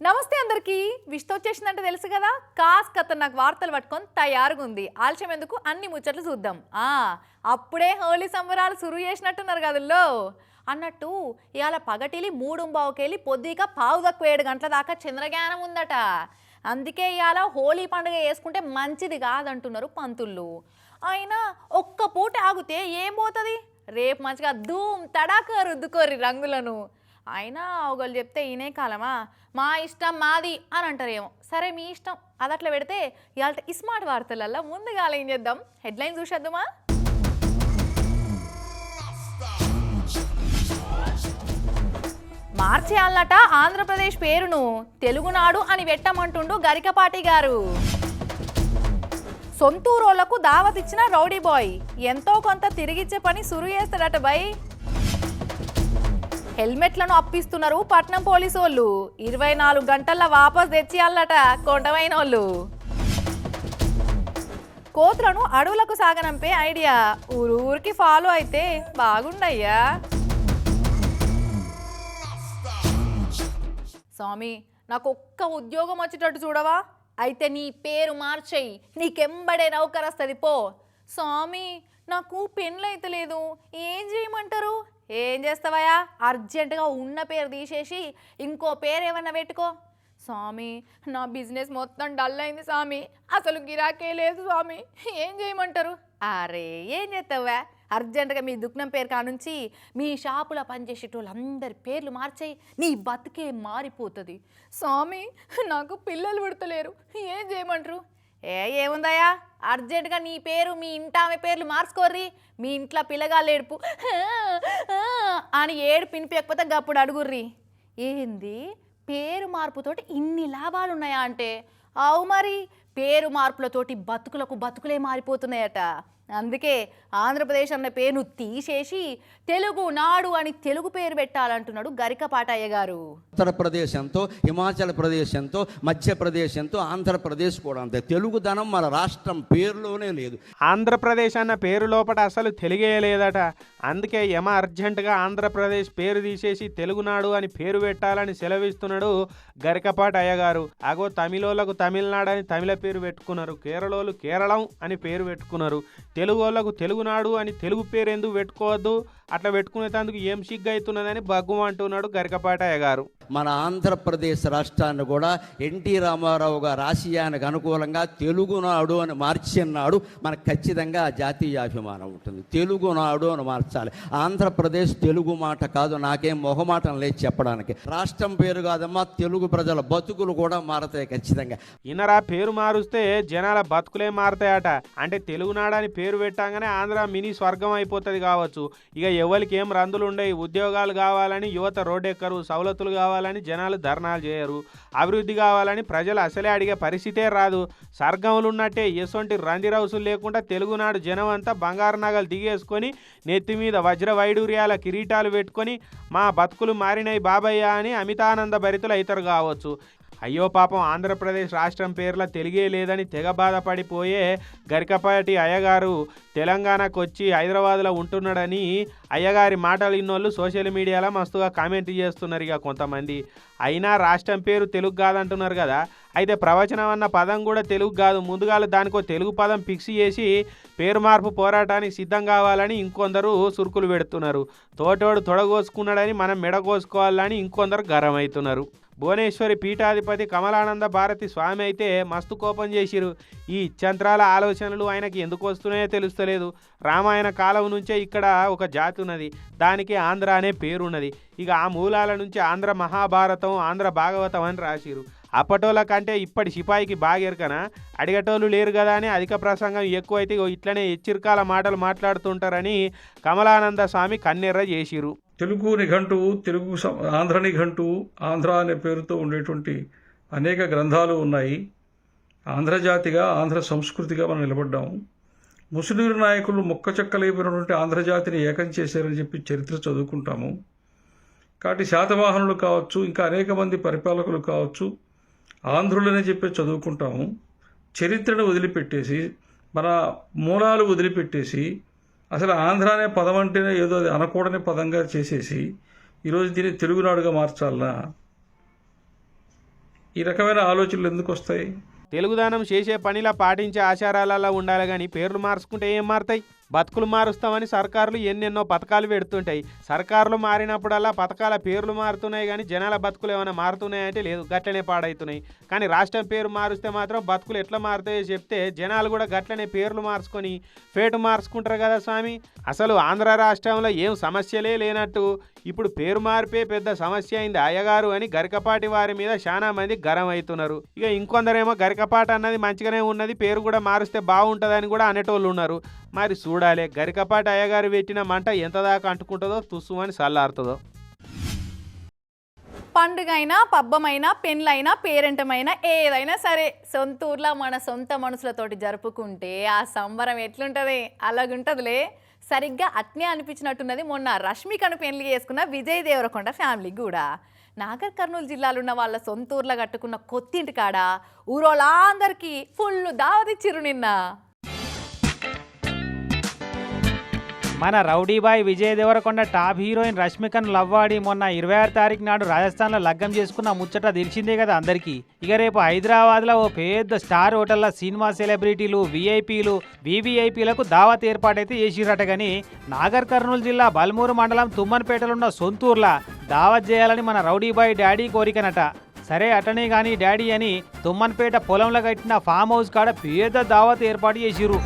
నమస్తే అందరికీ. విష్తో వచ్చేసిందంటే తెలుసు కదా, కాస్ ఖతర్నాక్ వార్తలు పట్టుకొని తయారుగా ఉంది. ఆలస్యం ఎందుకు, అన్ని ముచ్చట్లు చూద్దాం. అప్పుడే హోలీ సంబరాలు సురు చేసినట్టున్నారు కదల్లో అన్నట్టు. ఇవాళ పగటిలి 3:15 పొద్దుక 7:15 గంటల దాకా చంద్రగ్రహణం ఉందట. అందుకే ఇవాళ హోలీ పండుగ చేసుకుంటే మంచిది కాదంటున్నారు పంతుళ్ళు. అయినా ఒక్క పూట ఆగితే ఏం పోతుంది? రేపు మంచిగా ధూమ్ తడాక రుద్దుకోర్రి రంగులను. అయినా ఒకళ్ళు చెప్తే ఈయనే కాలమా, మా ఇష్టం మాది అని అంటారేమో. సరే మీ ఇష్టం, అది అట్లా పెడితే ఇవాళ ఈ స్మార్ట్ వార్తలల్లో ముందుగా ఏం చేద్దాం, హెడ్లైన్ చూసేద్దామా. మార్చేయాలట ఆంధ్రప్రదేశ్ పేరును, తెలుగునాడు అని పెట్టమంటుండు గరికపాటి గారు. సొంతూరోళ్లకు దావత్ ఇచ్చిన రౌడీ బాయ్ ఎంతో కొంత తిరిగిచ్చే పని సురు చేస్తాడట బై. హెల్మెట్లను అప్పిస్తున్నారు పట్నం పోలీసు వాళ్ళు, 24 గంటల్లో వాపస్ తెచ్చియాలట కొండమైన వాళ్ళు. కోతులను అడవులకు సాగనంపే ఐడియా ఊరికి ఫాలో అయితే బాగుండయ్యా. స్వామి, నాకు ఒక్క ఉద్యోగం వచ్చేటట్టు చూడవా? అయితే నీ పేరు మార్చేయి, నీకెంబడే నౌకరస్తుంది పో. స్వామి, నాకు పెళ్ళైతే లేదు, ఏం చేయమంటారు? ఏం చేస్తావయ్యా, అర్జెంటుగా ఉన్న పేరు తీసేసి ఇంకో పేరు ఏమన్నా పెట్టుకో. స్వామి, నా బిజినెస్ మొత్తం డల్ అయింది స్వామి, అసలు గిరాకే లేదు స్వామి, ఏం చేయమంటారు? అరే ఏం చేస్తావా, అర్జెంటుగా మీ దుఃఖం పేరు కానుంచి మీ షాపులో పనిచేసేటోళ్ళందరి పేర్లు మార్చేయి, నీ బతుకే మారిపోతుంది. స్వామి, నాకు పిల్లలు పుడతలేరు, ఏం చేయమంటారు? ఏముందయ్యా, అర్జెంటుగా నీ పేరు మీ ఇంటామె పేర్లు మార్చుకోర్రి, మీ ఇంట్లో పిల్లగాళ్ళు ఏడుపు అని ఏడుపు వినిపించకపోతే గప్పుడు అడుగుర్రి. ఏంది పేరు మార్పుతోటి ఇన్ని లాభాలు ఉన్నాయా అంటే, అవు మరి, పేరు మార్పులతోటి బతుకులే మారిపోతున్నాయట. అందుకే ఆంధ్రప్రదేశ్ అన్న పేరును తీసేసి తెలుగు నాడు అని తెలుగు పేరు పెట్టాలంటున్నాడు గరికపాటయ్య గారు. ఉత్తరప్రదేశ్ ఎంతో, హిమాచల్ ప్రదేశ్ ఎంతో, మధ్యప్రదేశ్ ఎంతో, ఆంధ్రప్రదేశ్ కూడా అంతే. తెలుగుదనం మన రాష్ట్రం పేరులోనే లేదు. ఆంధ్రప్రదేశ్ అన్న పేరు లోపల అసలు తెలుగే లేదట. అందుకే అర్జెంటుగా ఆంధ్రప్రదేశ్ పేరు తీసేసి తెలుగునాడు అని పేరు పెట్టాలని సెలవిస్తున్నాడు గరికపాటయ్య గారు. అగో తమిళోళ్ళకు తమిళనాడు అని తమిళ పేరు పెట్టుకున్నారు, కేరళోళ్ళు కేరళం అని పేరు పెట్టుకున్నారు. తెలుగు వాళ్ళకు తెలుగునాడు అని తెలుగు పేరు ఎందుకు పెట్టుకోవద్దు? అట్లా పెట్టుకునేందుకు ఏం సిగ్గు అవుతున్నదని బగ్గు అంటున్నాడు గరికపాటయ్య గారు. మన ఆంధ్రప్రదేశ్ రాష్ట్రాన్ని కూడా ఎన్టీ రామారావు గారు ఆశయానికి అనుకూలంగా తెలుగునాడు అని మార్చిన్నాడు. మనకు ఖచ్చితంగా జాతీయాభిమానం ఉంటుంది. తెలుగునాడు అని మార్చాలి. ఆంధ్రప్రదేశ్ తెలుగు మాట కాదు, నాకేం మొహమాటం లేదు చెప్పడానికి. రాష్ట్రం పేరు కాదమ్మా, తెలుగు ప్రజల బతుకులు కూడా మారతాయి ఖచ్చితంగా. ఇన్నరా పేరు మారుస్తే జనాల బతుకులే మారతాయట. అంటే తెలుగునాడు అని పేరు పెట్టాగానే ఆంధ్ర మినీ స్వర్గం అయిపోతుంది కావచ్చు. ఇక ఎవరికి ఏం రందులు ఉండయి, ఉద్యోగాలు కావాలని యువత రోడ్డెక్కరు, సవలతులు కావాలని జనాలు ధర్నాలు చేయరు, అభివృద్ధి కావాలని ప్రజలు అసలే అడిగే పరిస్థితే రాదు. స్వర్గంలు ఉన్నట్టే ఎసొంటి రందిరౌసులు లేకుండా తెలుగునాడు జనం అంతా బంగారు నగలు దిగేసుకొని నెత్తి మీద వజ్ర వైడూర్యాల కిరీటాలు పెట్టుకొని మా బతుకులు మారినాయి బాబయ్య అని అమితానంద భరితులు అవుతారు కావచ్చు. అయ్యో పాపం, ఆంధ్రప్రదేశ్ రాష్ట్రం పేర్ల తెలుగే లేదని తెగ బాధపడిపోయే గరికపాటి అయ్యగారు తెలంగాణకు వచ్చి హైదరాబాద్లో ఉంటున్నాడని అయ్యగారి మాటలు ఇన్నోళ్ళు సోషల్ మీడియాలో మస్తుగా కామెంట్ చేస్తున్నారు. ఇక కొంతమంది అయినా రాష్ట్రం పేరు తెలుగు కాదంటున్నారు కదా, అయితే ప్రవచనం అన్న పదం కూడా తెలుగు కాదు. ముందుగా దానికో తెలుగు పదం ఫిక్స్ చేసి పేరు మార్పు పోరాటానికి సిద్ధం కావాలని ఇంకొందరు సురుకులు పెడుతున్నారు. తోటోడు తొడగోసుకున్నాడని మనం మెడగోసుకోవాలని ఇంకొందరు గరం అవుతున్నారు. భువనేశ్వరి పీఠాధిపతి కమలానంద భారతి స్వామి అయితే మస్తు కోపం చేసిరు. ఈ ఇచ్చంత్రాల ఆలోచనలు ఆయనకి ఎందుకు వస్తున్నాయో తెలుస్తలేదు. రామాయణ కాలం నుంచే ఇక్కడ ఒక జాతి ఉన్నది, దానికి ఆంధ్ర అనే పేరున్నది. ఇక ఆ మూలాల నుంచి ఆంధ్ర మహాభారతం, ఆంధ్ర భాగవతం అని రాసిరు. అప్పటోళ్ళ కంటే ఇప్పటి సిపాయికి బాగా ఎరకనా? అడిగటోళ్ళు లేరు కదా అని అధిక ప్రసంగం ఎక్కువైతే ఇట్లనే హెచ్చరికల మాటలు మాట్లాడుతుంటారని కమలానంద స్వామి కన్నెర్ర చేసిరు. తెలుగు నిఘంటువు, ఆంధ్ర నిఘంటువు, ఆంధ్ర అనే పేరుతో ఉండేటువంటి అనేక గ్రంథాలు ఉన్నాయి. ఆంధ్రజాతిగా, ఆంధ్ర సంస్కృతిగా మనం నిలబడ్డాము. ముసునీరు నాయకులు ముక్కచెక్కలైపోయినటువంటి ఆంధ్రజాతిని ఏకం చేశారని చెప్పి చరిత్ర చదువుకుంటాము. కాబట్టి శాతవాహనులు కావచ్చు, ఇంకా అనేక మంది పరిపాలకులు కావచ్చు, ఆంధ్రులనే చెప్పి చదువుకుంటాము. చరిత్రను వదిలిపెట్టేసి, మన మూలాలు వదిలిపెట్టేసి, అసలు ఆంధ్ర అనే పదం అంటేనే ఏదో అది అనకూడని పదంగా చేసేసి ఈరోజు దీన్ని తెలుగునాడుగా మార్చాలనా? ఈ రకమైన ఆలోచనలు ఎందుకు వస్తాయి? తెలుగుదానం చేసే పనిలా పాటించే ఆచారాలలో ఉండాలి కానీ పేర్లు మార్చుకుంటే ఏం మారుతాయి? బతుకులు మారుస్తామని సర్కారులు ఎన్నెన్నో పథకాలు పెడుతుంటాయి. సర్కారులు మారినప్పుడల్లా పథకాల పేర్లు మారుతున్నాయి కానీ జనాల బతుకులు ఏమైనా మారుతున్నాయంటే లేదు, గట్లనే పాడవుతున్నాయి. కానీ రాష్ట్రం పేరు మారుస్తే మాత్రం బతుకులు ఎట్లా మారుతాయో చెప్తే జనాలు కూడా గట్లనే పేర్లు మార్చుకొని ఫేటు మార్చుకుంటారు కదా స్వామి. అసలు ఆంధ్ర రాష్ట్రంలో ఏం సమస్యలే లేనట్టు ఇప్పుడు పేరు మార్పే పెద్ద సమస్య అయింది అయ్యగారు అని గరికపాటి వారి మీద చాలా మంది గరం అవుతున్నారు. ఇక ఇంకొందరేమో గరికపాటి అన్నది మంచిగానే ఉన్నది, పేరు కూడా మారుస్తే బాగుంటుందని కూడా అనేటోళ్ళు ఉన్నారు. మరి చూడాలి గరికపాటి అయ్యగారు పెట్టిన మంట ఎంత దాకా అంటుకుంటుందో తుస్సు అని సల్లారుతుందో. పండుగైనా పబ్బమైనా పెళ్ళైనా పేరెంటమైనా ఏదైనా సరే సొంత ఊర్లో మన సొంత మనుషులతోటి జరుపుకుంటే ఆ సంబరం ఎట్లుంటుంది అలాగుంటుందిలే. సరిగ్గా అట్నే అనిపించినట్టున్నది మొన్న రష్మికను పెళ్లి చేసుకున్న విజయ్ దేవరకొండ ఫ్యామిలీ కూడా. నాగర్ కర్నూలు జిల్లాలో ఉన్న వాళ్ళ సొంత ఊర్లో కట్టుకున్న కొత్తింటి కాడ ఊరోళ్ళందరికీ ఫుల్ దావతిచ్చిరు నిన్న. మన rowdy boy Vijay Deverakonda top heroine రష్మికను లవ్వాడి మొన్న 26 తారీఖు నాడు రాజస్థాన్లో లగ్గం చేసుకున్న ముచ్చట తెలిసిందే కదా అందరికీ. ఇక రేపు హైదరాబాద్లో ఓ పెద్ద స్టార్ హోటల్లో సినిమా సెలబ్రిటీలు విఐపీలు వివిఐపీలకు దావత్ ఏర్పాటైతే చేసిరట. కానీ నాగర్ కర్నూలు జిల్లా బల్మూరు మండలం తుమ్మన్పేటలో ఉన్న సొంతూర్లా దావత్ చేయాలని మన రౌడీబాయ్ డాడీ కోరికనట. సరే అటనే కానీ డాడీ అని తుమ్మన్పేట పొలంలో కట్టిన ఫామ్ హౌస్ కాడ పెద్ద దావత్ ఏర్పాటు చేసిరు.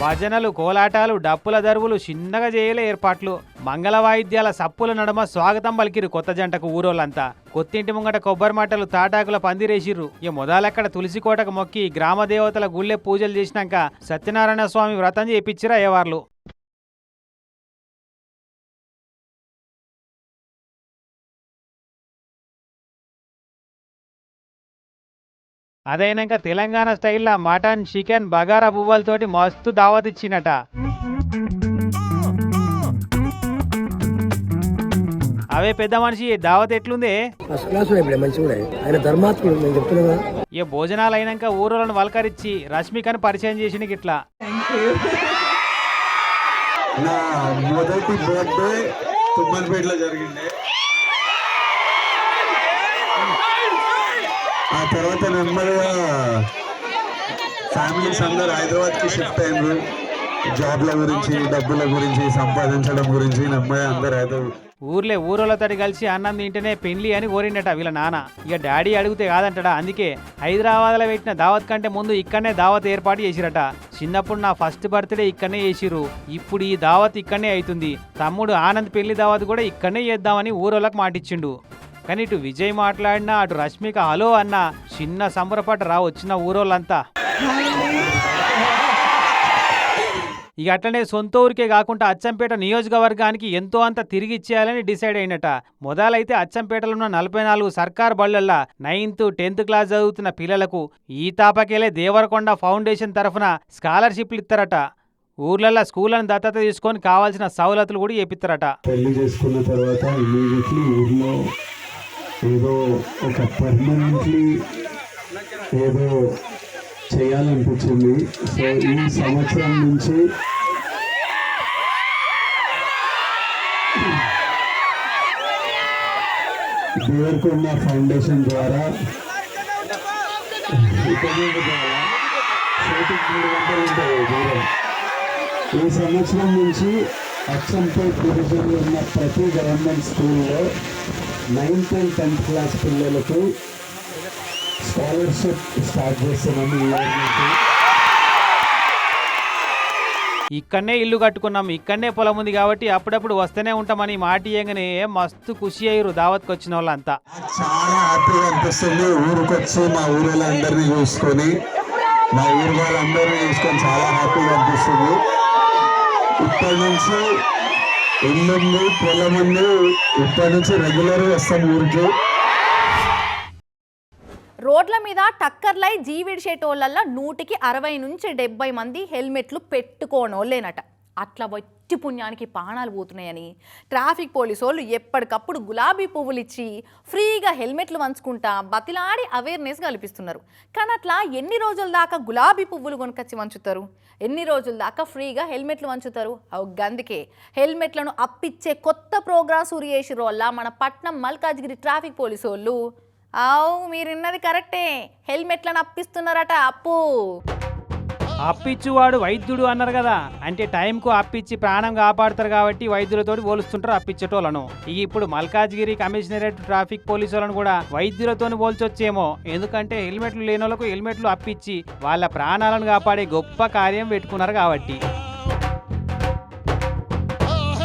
భజనలు కోలాటాలు డప్పుల దరువులు చిన్నగా చేయలే ఏర్పాట్లు. మంగళ వాయిద్యాల సప్పుల నడుమ స్వాగతం పలికిరు కొత్త జంటకు ఊరోళ్ళంతా. కొత్తింటి ముంగట కొబ్బరి మాటలు తాటాకుల పందిరేసిర్రు. ఇక మొదలెక్కడ తులసికోటకు మొక్కి గ్రామ దేవతల గుళ్ళె పూజలు చేసినాక సత్యనారాయణ స్వామి వ్రతం చేపించిరు అయ్యవార్లు. అదైనాక తెలంగాణ స్టైల్లో మటన్ చికెన్ బగారా పువ్వులతోటి మస్తు దావత్ ఇచ్చినట. అవే పెద్ద మనిషి దావత్ ఎట్లుందే? ఇక భోజనాలు అయినాక ఊరోళ్ళను వలకరించి రష్మికను పరిచయం చేసిన గిట్లా. నా మొదటి బర్త్డే తుమ్మన్పేటలో జరిగింది. ఆ తర్వాత నెమ్మదిగా ఫ్యామిలీస్ అందరూ హైదరాబాద్కి షిఫ్ట్ అయినారు. జాబ్ల గురించి డబ్బుల గురించి సంపాదించడం గురించి నెమ్మదిగా అందరూ హైదరాబాద్ ఊరోళ్ళతోటి కలిసి అన్నం తింటేనే పెళ్లి అని కోరిండట వీళ్ళ నాన్న. ఇక డాడీ అడిగితే కాదంటడా. అందుకే హైదరాబాద్లో పెట్టిన దావత్ కంటే ముందు ఇక్కడనే దావత్ ఏర్పాటు చేసిరట. చిన్నప్పుడు నా ఫస్ట్ బర్త్డే ఇక్కడనే చేసిరు, ఇప్పుడు ఈ దావత్ ఇక్కడనే అవుతుంది. తమ్ముడు ఆనంద్ పెళ్లి దావత్ కూడా ఇక్కడనే చేద్దామని ఊరోళ్ళకి మాటిచ్చిండు. కానీ ఇటు విజయ్ మాట్లాడినా అటు రష్మిక హలో అన్న చిన్న సంబరపాటు వచ్చిన ఊరోళ్ళంతా. ఇక అట్లనే సొంత ఊరికే కాకుండా అచ్చంపేట నియోజకవర్గానికి ఎంతో అంత తిరిగి ఇచ్చేయాలని డిసైడ్ అయినట. మొదలైతే అచ్చంపేటలో ఉన్న 44 సర్కార్ బళ్ళల్లో 9th 10th క్లాస్ చదువుతున్న పిల్లలకు ఈ తాపకేలే దేవరకొండ ఫౌండేషన్ తరఫున స్కాలర్షిప్లు ఇస్తారట. ఊర్లలో స్కూళ్ళను దత్తత తీసుకొని కావాల్సిన సవలతులు కూడా చేపిస్తారట. పెళ్లి చేసుకున్న తర్వాత ఇమీడియట్లీ ఊర్లో ఏదో ఒక పర్మనెంట్లీ ఏదో చేయాలనిపించింది. సో ఈ సంవత్సరం నుంచి దేవరకొండ ఫౌండేషన్ ద్వారా ఈ సంవత్సరం నుంచి అచ్చంపేట్ డివిజన్లో ఉన్న ప్రతి గవర్నమెంట్ స్కూల్లో 9th and 10th క్లాస్ పిల్లలకు స్కాలర్షిప్ స్టార్ట్ చేస్తున్నాము. ఇక్కడనే ఇల్లు కట్టుకున్నాం, ఇక్కడనే పొలం ఉంది కాబట్టి అప్పుడప్పుడు వస్తూనే ఉంటామని మాట ఇయ్యగానే మస్తు ఖుషి అయ్యారు దావత్కి వచ్చిన వాళ్ళంతా. చాలా హ్యాపీగా అనిపిస్తుంది. ఊరికొచ్చి మా ఊళ్ళందరినీ చూసుకొని మా ఊరు వాళ్ళందరినీ చూసుకొని చాలా హ్యాపీగా అనిపిస్తుంది. ఇప్పటి నుంచి ఇల్లుంది, పొలం ఉంది, ఇప్పటి నుంచి రెగ్యులర్గా వస్తాం ఊరికి. రోడ్ల మీద టక్కర్లై జీవిడిచేటోళ్ళల్లో 100కి 60 నుంచి 70 మంది హెల్మెట్లు పెట్టుకోనోళ్ళేనట. అట్లా వట్టి పుణ్యానికి ప్రాణాలు పోతున్నాయని ట్రాఫిక్ పోలీసు వాళ్ళు ఎప్పటికప్పుడు గులాబీ పువ్వులు ఇచ్చి ఫ్రీగా హెల్మెట్లు వంచుకుంటా బతిలాడి అవేర్నెస్ కల్పిస్తున్నారు. కానీ అట్లా ఎన్ని రోజుల దాకా గులాబీ పువ్వులు కొనుకొచ్చి వంచుతారు? ఎన్ని రోజుల దాకా ఫ్రీగా హెల్మెట్లు వంచుతారు? అందుకే హెల్మెట్లను అప్పిచ్చే కొత్త ప్రోగ్రాం సురు చేసిరు వల్ల మన పట్నం మల్కాజ్గిరి ట్రాఫిక్ పోలీసు వాళ్ళు మీరున్నది కరెక్టే, హెల్మెట్లను అప్పిస్తున్నారట. అప్పిచ్చువాడు వైద్యుడు అన్నారు కదా, అంటే టైంకు అప్పిచ్చి ప్రాణం కాపాడతారు కాబట్టి వైద్యులతోటి పోలుస్తుంటారు అప్పిచ్చేటోళ్ళను. ఇప్పుడు మల్కాజ్గిరి కమిషనరేట్ ట్రాఫిక్ పోలీసు వాళ్ళను కూడా వైద్యులతో పోల్చొచ్చేమో, ఎందుకంటే హెల్మెట్లు లేని వాళ్ళకు హెల్మెట్లు అప్పిచ్చి వాళ్ళ ప్రాణాలను కాపాడే గొప్ప కార్యం పెట్టుకున్నారు కాబట్టి.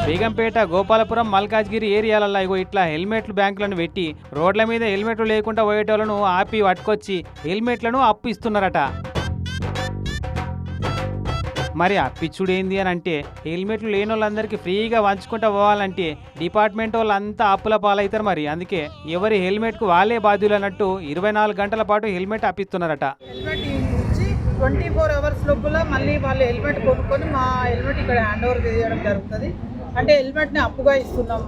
బేగంపేట, గోపాలపురం, మల్కాజ్గిరి ఏరియాలలో ఇట్లా హెల్మెట్లు బ్యాంకులను పెట్టి రోడ్ల మీద హెల్మెట్లు లేకుండా పోయేటోళ్లను ఆపి పట్టుకొచ్చి హెల్మెట్లను అప్పిస్తున్నారట. మరి అప్పిచ్చుడు ఏంది అని అంటే, హెల్మెట్లు లేని వాళ్ళందరికీ ఫ్రీగా వంచుకుంటూ పోవాలంటే డిపార్ట్మెంట్ వాళ్ళంతా అప్పుల పాలవుతారు. మరి అందుకే ఎవరి హెల్మెట్కు వాళ్ళే బాధ్యులు అన్నట్టు 24 గంటల పాటు హెల్మెట్ అప్పిస్తున్నారట. హెల్మెట్ ఇచ్చి 24 అవర్స్ లోపల మళ్ళీ వాళ్ళు హెల్మెట్ కొనుక్కొని మా హెల్మెట్ ఇక్కడ హ్యాండ్ ఓవర్ చేయడం జరుగుతుంది. అంటే హెల్మెట్ని అప్పుగా ఇస్తున్నాం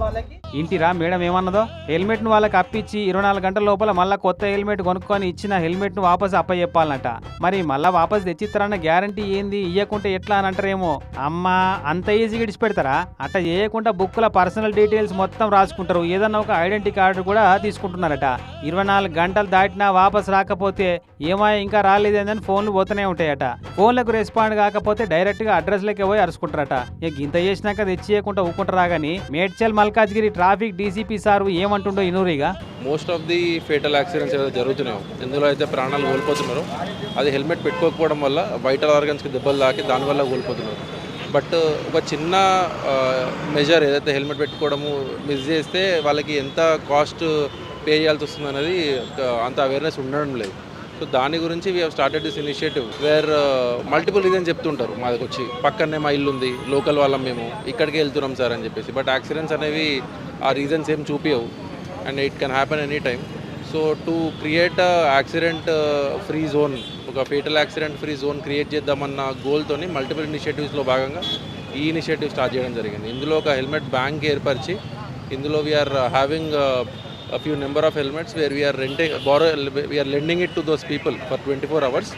వాళ్ళకి. ఇంటిరా మేడం ఏమన్నదో, హెల్మెట్ను వాళ్ళకి అప్పిచ్చి 24 గంటల లోపల మళ్ళీ కొత్త హెల్మెట్ కొనుక్కొని ఇచ్చిన హెల్మెట్ను వాపసు అప్పచెప్పాలన్నట. మరి మళ్ళీ వాపసు తెచ్చిస్తారన్న గ్యారంటీ ఏంది? ఇయ్యకుంటే ఎట్లా అని అంటారేమో. అమ్మా, అంత ఈజీగా ఇడిచి పెడతారా? అట్లా చేయకుండా బుక్ల పర్సనల్ డీటెయిల్స్ మొత్తం రాసుకుంటారు, ఏదన్నా ఒక ఐడెంటిటీ కార్డు కూడా తీసుకుంటున్నారట. 24 గంటలు దాటినా వాపసు రాకపోతే ఏమో ఇంకా రాలేదేందని ఫోన్లు పోతూనే ఉంటాయట. ఫోన్లకు రెస్పాండ్ కాకపోతే డైరెక్ట్గా అడ్రస్లకే పోయి అరుచుకుంటారట. ఇంత చేసినాక తెచ్చియకుండా ఊకుంటారా కానీ Medchal Malkajgiri traffic DCP sir ఏమంటుండో ఇనూరిగా. Most of the fatal accidents ఏదైతే జరుగుతున్నాయో, ఎందులో అయితే ప్రాణాలు కోల్పోతున్నారో అది హెల్మెట్ పెట్టుకోకపోవడం వల్ల వైటల్ ఆర్గన్స్కి దెబ్బలు తాకి దానివల్ల కోల్పోతున్నారు. బట్ ఒక చిన్న మెజర్ ఏదైతే హెల్మెట్ పెట్టుకోవడము మిస్ చేస్తే వాళ్ళకి ఎంత కాస్ట్ పే చేయాల్సి వస్తుంది అనేది అంత అవేర్నెస్ ఉండడం లేదు. సో దాని గురించి we have started this initiative where multiple reasons చెప్తుంటారు. మా దగ్గర వచ్చి పక్కనే మా ఇల్లు ఉంది, లోకల్ వాళ్ళం మేము, ఇక్కడికే వెళ్తున్నాం సార్ అని చెప్పేసి. బట్ యాక్సిడెంట్స్ అనేవి ఆ రీజన్స్ ఏం చూపించవు and it can happen any time. So to create accident free zone, ఒక fatal accident free zone create చేద్దామన్న గోల్తోని మల్టిపుల్ ఇనిషియేటివ్స్లో భాగంగా ఈ ఇనిషియేటివ్ స్టార్ట్ చేయడం జరిగింది. ఇందులో ఒక హెల్మెట్ బ్యాంక్ ఏర్పరిచి ఇందులో we are having a few number of helmets where we are lending it to those people for 24 hours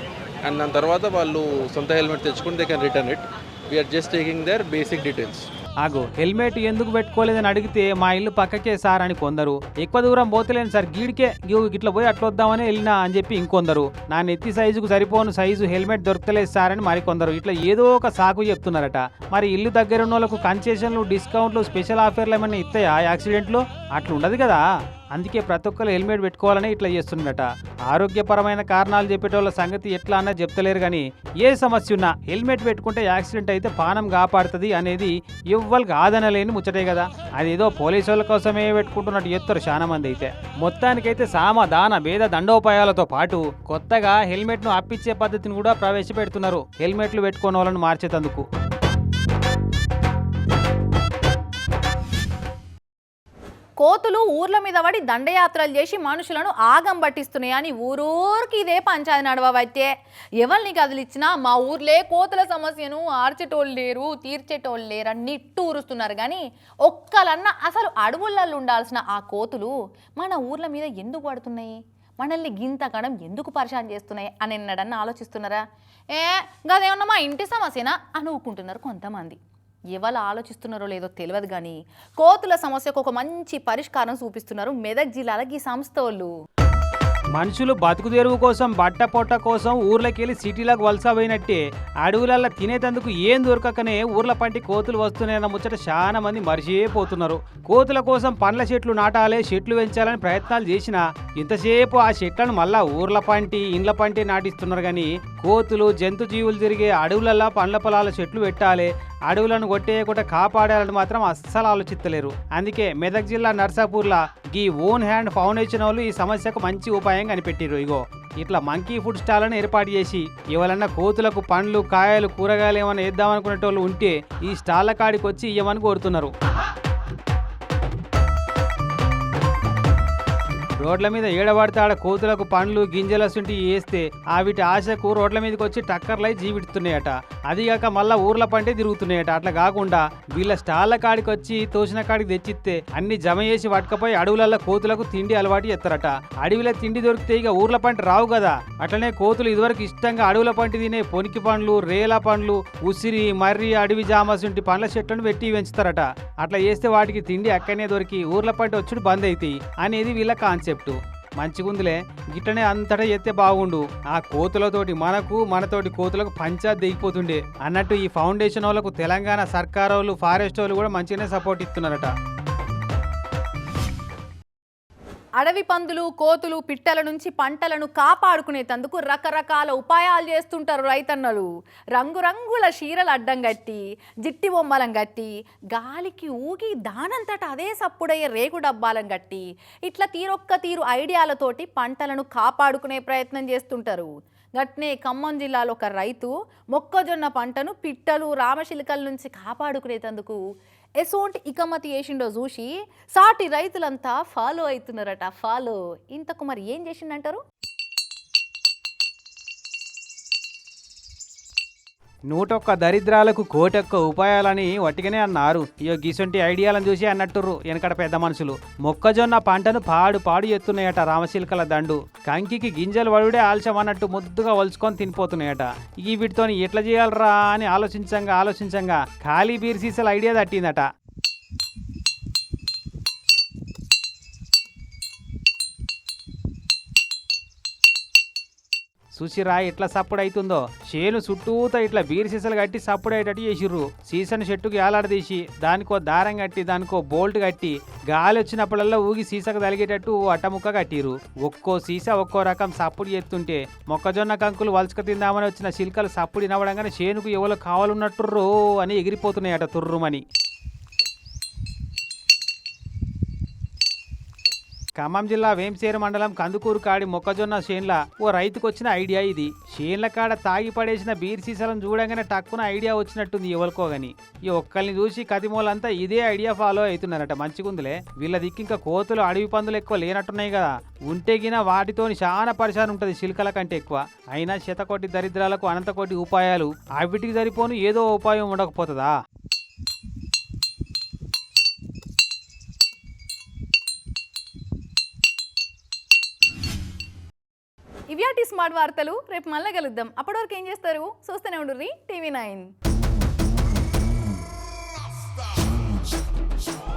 and then tarvata vallu sonta helmet techukunte they can return it. We are just taking their basic details. ఆగో, helmet ఎందుకు పెట్టుకోలేదని అడిగితే మా ఇల్లు పక్కకే sir అని కొందరు, ఎక్కువ దూరం పోతలేను సార్ గీడికే ఇట్లా పోయి అట్లా వద్దామని వెళ్ళినా అని చెప్పి ఇంకొందరు, నా నెత్తి సైజుకు సరిపోను సైజు హెల్మెట్ దొరకలేదు సార్ అని మరికొందరు, ఇట్లా ఏదో ఒక సాకు చెప్తున్నారట. మరి ఇల్లు దగ్గర ఉన్న వాళ్ళకు కన్సెషన్లు, డిస్కౌంట్లు, స్పెషల్ ఆఫర్లు ఏమన్నా ఇస్తాయా యాక్సిడెంట్లో? అట్లా ఉండదు కదా. అందుకే ప్రతి ఒక్కరు హెల్మెట్ పెట్టుకోవాలని ఇట్లా చేస్తుండట. ఆరోగ్యపరమైన కారణాలు చెప్పేటోళ్ళ సంగతి ఎట్లా అన్నది చెప్తలేరు కానీ ఏ సమస్య ఉన్నా హెల్మెట్ పెట్టుకుంటే యాక్సిడెంట్ అయితే పానం కాపాడుతుంది అనేది ఎవ్వరు కాదనలేని ముచ్చటే కదా. అదేదో పోలీసు వాళ్ళ కోసమే పెట్టుకుంటున్నట్టు చెప్తారు చాలా మంది. అయితే మొత్తానికైతే సామ దాన భేద దండోపాయాలతో పాటు కొత్తగా హెల్మెట్ను అప్పిచ్చే పద్ధతిని కూడా ప్రవేశపెడుతున్నారు హెల్మెట్లు పెట్టుకునే వాళ్ళని మార్చేందుకు. కోతులు ఊర్ల మీద పడి దండయాత్రలు చేసి మనుషులను ఆగం పట్టిస్తున్నాయని ఊరూరికి ఇదే పంచాయతీ నడవైతే ఎవరిని కదిలిచ్చినా మా ఊర్లే కోతుల సమస్యను ఆర్చేటోళ్ళు లేరు, తీర్చేటోళ్ళు లేరు అని నిట్టూరుస్తున్నారు. కానీ ఒక్కలన్నా అసలు అడవులలో ఉండాల్సిన ఆ కోతులు మన ఊర్ల మీద ఎందుకు పడుతున్నాయి, మనల్ని గింతకడం ఎందుకు పరిశాన్ చేస్తున్నాయి అని ఎన్నడన్నా ఆలోచిస్తున్నారా? గదేమన్నా మా ఇంటి సమస్యనా అని ఊకుంటున్నారు కొంతమంది. ఎవరు ఆలోచిస్తున్నారో లేదో తెలియదు కానీ కోతుల సమస్యకు ఒక మంచి పరిష్కారం చూపిస్తున్నారు మెదక్ జిల్లాల ఈ సంస్థ వాళ్ళు. మనుషులు బతుకు తెరువు కోసం, బట్ట పొట్ట కోసం ఊర్లోకి వెళ్ళి సిటీలకు వలస పోయినట్టే అడవులల్లో తినేటందుకు ఏం దొరకకనే ఊర్ల పంటి కోతులు వస్తున్నాయన్న ముచ్చట చాలా మంది మరిచిపోతున్నారు. కోతుల కోసం పండ్ల చెట్లు నాటాలి, చెట్లు పెంచాలని ప్రయత్నాలు చేసినా ఇంతసేపు ఆ చెట్లను మళ్ళా ఊర్ల పంటి, ఇండ్ల పంటి నాటిస్తున్నారు. కానీ కోతులు, జంతు జీవులు తిరిగే అడవులల్లో పండ్ల పొలాల చెట్లు పెట్టాలి, అడవులను కొట్టేయకుండా కాపాడాలని మాత్రం అస్సలు ఆలోచిస్తలేరు. అందుకే మెదక్ జిల్లా నర్సాపూర్లో ఈ ఓన్ హ్యాండ్ ఫౌండేషన్ వాళ్ళు ఈ సమస్యకు మంచి ఉపాయం కనిపెట్టిరు. ఇగో ఇట్లా మంకీ ఫుడ్ స్టాల్లను ఏర్పాటు చేసి ఎవరన్నా కోతులకు పండ్లు, కాయలు, కూరగాయలు ఏమైనా వేద్దామనుకునేటోళ్ళు ఉంటే ఈ స్టాళ్ళ కాడికి వచ్చి ఇవ్వమని కోరుతున్నారు. రోడ్ల మీద ఏడబడితే ఆడ కోతులకు పండ్లు గింజలసుంటి వేస్తే వీటి ఆశకు రోడ్ల మీదకి వచ్చి టక్కర్లై జీవిడుతున్నాయట. అదిగాక మళ్ళా ఊర్ల పంటే తిరుగుతున్నాయట. అట్లా కాకుండా వీళ్ళ స్టాళ్ల కాడికి వచ్చి తోసిన కాడికి తెచ్చిస్తే అన్ని జమ చేసి పట్టుకపోయి అడవులలో కోతులకు తిండి అలవాటు చేస్తారట. అడవిలో తిండి దొరికితే ఇక ఊర్ల పంట రావు కదా. అట్లనే కోతులు ఇదివరకు ఇష్టంగా అడవుల పంట తినే పొనికి పండ్లు, రేల పండ్లు, ఉసిరి, మర్రి, అడవి జామసుంటి పండ్ల చెట్లను పెట్టి పెంచుతారట. అట్లా చేస్తే వాటికి తిండి అక్కడనే దొరికి ఊర్ల పంట వచ్చుడు బంద్ అవుతాయి అనేది వీళ్ళ కాన్సెప్ట్. మంచిగుందిలే, గిట్లనే అంతటా ఎత్తే బాగుండు. ఆ కోతులతోటి మనతోటి కోతులకు పంచాయత్ దిగిపోతుండే అన్నట్టు ఈ ఫౌండేషన్ వాళ్ళకు తెలంగాణ సర్కార్ వాళ్ళు, ఫారెస్ట్ వాళ్ళు కూడా మంచిగానే సపోర్ట్ ఇస్తున్నారట. అడవి పందులు, కోతులు, పిట్టల నుంచి పంటలను కాపాడుకునేందుకు రకరకాల ఉపాయాలు చేస్తుంటారు రైతన్నలు. రంగురంగుల చీరలు అడ్డం కట్టి, జిట్టి బొమ్మలను కట్టి, గాలికి ఊగి దానంతట అదే సప్పుడయ్యే రేగు డబ్బాలను కట్టి, ఇట్లా తీరొక్క తీరు ఐడియాలతోటి పంటలను కాపాడుకునే ప్రయత్నం చేస్తుంటారు. గట్నే ఖమ్మం జిల్లాలో ఒక రైతు మొక్కజొన్న పంటను పిట్టలు, రామశిలికల నుంచి కాపాడుకునేందుకు ఎసోంటి ఇకమతి చేసిండో చూసి సాటి రైతులంతా ఫాలో అవుతున్నారట. ఫాలో ఇంతకు మరి ఏం చేసిండంటారు? 101 దరిద్రాలకు 1,01 ఉపాయాలని వట్టిగానే అన్నారు. ఇయో గిసొంటి ఐడియాలను చూసి అన్నట్టుర్రు వెనకడ పెద్ద మనుషులు. మొక్కజొన్న పంటను పాడు ఎత్తున్నాయట రామశిల్కల దండు. కంకికి గింజలు వడుడే ఆలస్యం అన్నట్టు ముద్దుగా వలుచుకొని తినిపోతున్నాయట. ఈ వీటితోని ఎట్లా చేయాలరా అని ఆలోచించంగా ఖాళీ బీర్ సీసాల ఐడియా తట్టిందట. చూసిరా ఎట్లా సప్పుడు అవుతుందో. చేను చుట్టూతో ఇట్లా బీర్ సీసాలు కట్టి సప్పుడు అయ్యేటట్టు చేసిర్రు. సీసాను చెట్టుకు ఏలాడదీసి దానికో దారం కట్టి దానికో బోల్ట్ కట్టి గాలి వచ్చినప్పుడల్లా ఊగి సీసాకు తలిగేటట్టు అట్టముక్క కట్టిరు. ఒక్కో సీసా ఒక్కో రకం సప్పుడు చేస్తుంటే మొక్కజొన్న కంకులు వలసక తిందామని వచ్చిన చిలుకలు సప్పుడు వినవడంగానే చేనుకు ఎవరో కావాలన్నట్టుర్రో అని ఎగిరిపోతున్నాయట తుర్రుమని. ఖమ్మం జిల్లా వేంసేరు మండలం కందుకూరు కాడి మొక్కజొన్న చేన్ల ఓ రైతుకు వచ్చిన ఐడియా ఇది. చేన్ల కాడ తాగి పడేసిన బీర్ సీసాలను చూడంగానే టక్కున ఐడియా వచ్చినట్టుంది ఎవరికోగాని. ఈ ఒక్కల్ని చూసి కదిమూలంతా ఇదే ఐడియా ఫాలో అవుతున్నారట. మంచిగుందిలే. వీళ్ళ దిక్కింకా కోతులు, అడవి పందులు ఎక్కువ లేనట్టున్నాయి కదా. ఉంటే గిన వాటితోని చాలా పరిశాన్ ఉంటుంది చిలుకల కంటే ఎక్కువ. అయినా శతకోటి దరిద్రాలకు అనంతకోటి ఉపాయాలు. అవిటికి సరిపోను ఏదో ఉపాయం ఉండకపోతుందా? ఇవ్యాటి స్మార్ట్ వార్తలు. రేపు మళ్ళీ కలుద్దాం. అప్పటివరకు ఏం చేస్తారు? చూస్తూనే ఉండుర్రి టీవీ 9.